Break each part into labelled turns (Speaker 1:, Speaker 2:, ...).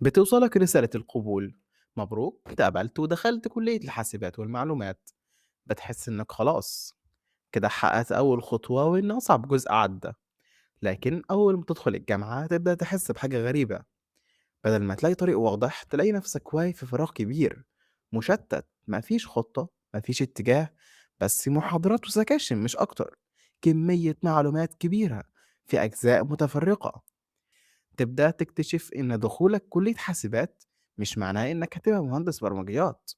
Speaker 1: بتوصلك رسالة القبول، مبروك اتقبلت ودخلت كلية الحاسبات والمعلومات. بتحس إنك خلاص كده حققت أول خطوة وإن أصعب جزء عدى. لكن أول ما تدخل الجامعة تبدأ تحس بحاجة غريبة، بدل ما تلاقي طريق واضح تلاقي نفسك واقف في فراغ كبير، مشتت، مفيش خطة، مفيش اتجاه، بس محاضرات وسكاشن مش أكتر. كمية معلومات كبيرة في أجزاء متفرقة. تبدأ تكتشف إن دخولك كلية حاسبات مش معناه إنك هتبقى مهندس برمجيات.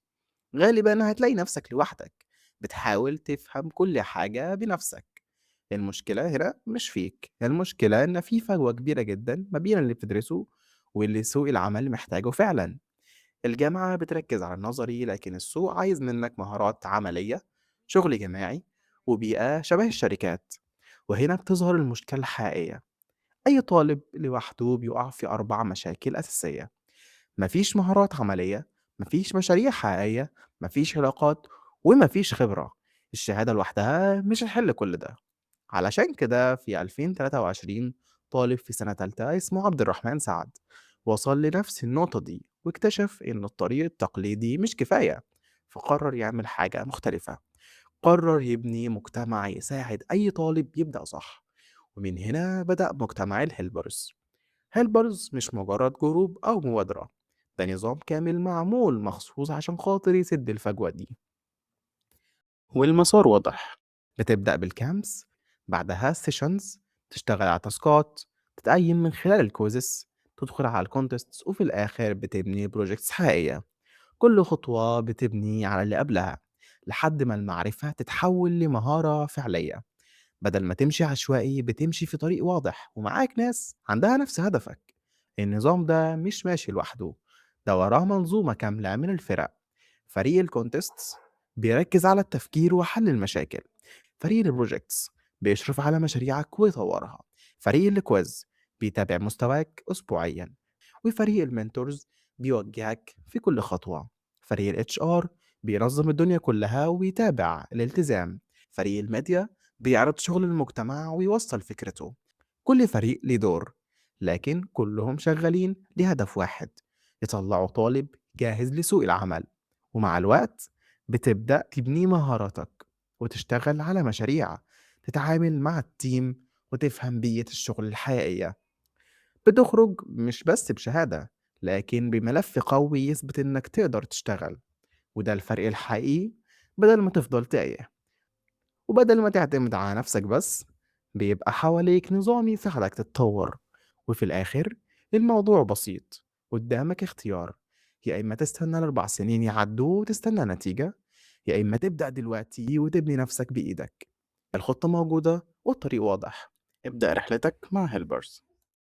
Speaker 1: غالبا هتلاقي نفسك لوحدك بتحاول تفهم كل حاجة بنفسك. المشكلة هنا مش فيك، المشكلة إن في فجوة كبيرة جدا ما بين اللي بتدرسه واللي سوق العمل محتاجه فعلا. الجامعة بتركز على النظري لكن السوق عايز منك مهارات عملية، شغل جماعي، وبيئة شبه الشركات. وهنا بتظهر المشكلة الحقيقية. أي طالب لوحده بيقع في 4 مشاكل أساسية: مفيش مهارات عملية، مفيش مشاريع حقيقية، مفيش علاقات، ومفيش خبرة. الشهادة لوحدها مش هتحل كل ده. علشان كده في 2023 طالب في سنة تالتة اسمه عبد الرحمن سعد وصل لنفس النقطة دي واكتشف إن الطريق التقليدي مش كفاية، فقرر يعمل حاجة مختلفة. قرر يبني مجتمع يساعد أي طالب يبدأ صح. ومن هنا بدأ مجتمع الهيلبرز. هيلبرز مش مجرد جروب أو مبادرة، ده نظام كامل معمول مخصوص عشان خاطر يسد الفجوة دي. والمسار واضح: بتبدأ بالكامبس، بعدها السيشنز، تشتغل على تاسكات، تتقيم من خلال الكوزس، تدخل على الكونتست، وفي الآخر بتبني بروجيكتس حقيقية. كل خطوة بتبني على اللي قبلها لحد ما المعرفة تتحول لمهارة فعلية. بدل ما تمشي عشوائي بتمشي في طريق واضح ومعاك ناس عندها نفس هدفك. النظام ده مش ماشي لوحده، ده وراه منظومة كاملة من الفرق. فريق الكونتيستس بيركز على التفكير وحل المشاكل. فريق البروجيكتس بيشرف على مشاريعك ويطورها. فريق الكويز بيتابع مستواك أسبوعيا. وفريق المنتورز بيوجهك في كل خطوة. فريق الاتش ار بينظم الدنيا كلها ويتابع الالتزام. فريق الميديا بيعرض شغل المجتمع ويوصل فكرته. كل فريق ليه دور، لكن كلهم شغالين لهدف واحد: يطلعوا طالب جاهز لسوق العمل. ومع الوقت بتبدأ تبني مهاراتك وتشتغل على مشاريع، تتعامل مع التيم، وتفهم بيئة الشغل الحقيقية. بتخرج مش بس بشهادة، لكن بملف قوي يثبت إنك تقدر تشتغل. وده الفرق الحقيقي. بدل ما تفضل تايه وبدل ما تعتمد على نفسك بس، بيبقى حواليك نظام يساعدك تتطور. وفي الآخر الموضوع بسيط: قدامك اختيار، يا إما تستنى ال4 سنين يعدوا وتستنى نتيجة، يا إما تبدأ دلوقتي وتبني نفسك بإيدك. الخطة موجودة والطريق واضح. ابدأ رحلتك مع هيلبرز.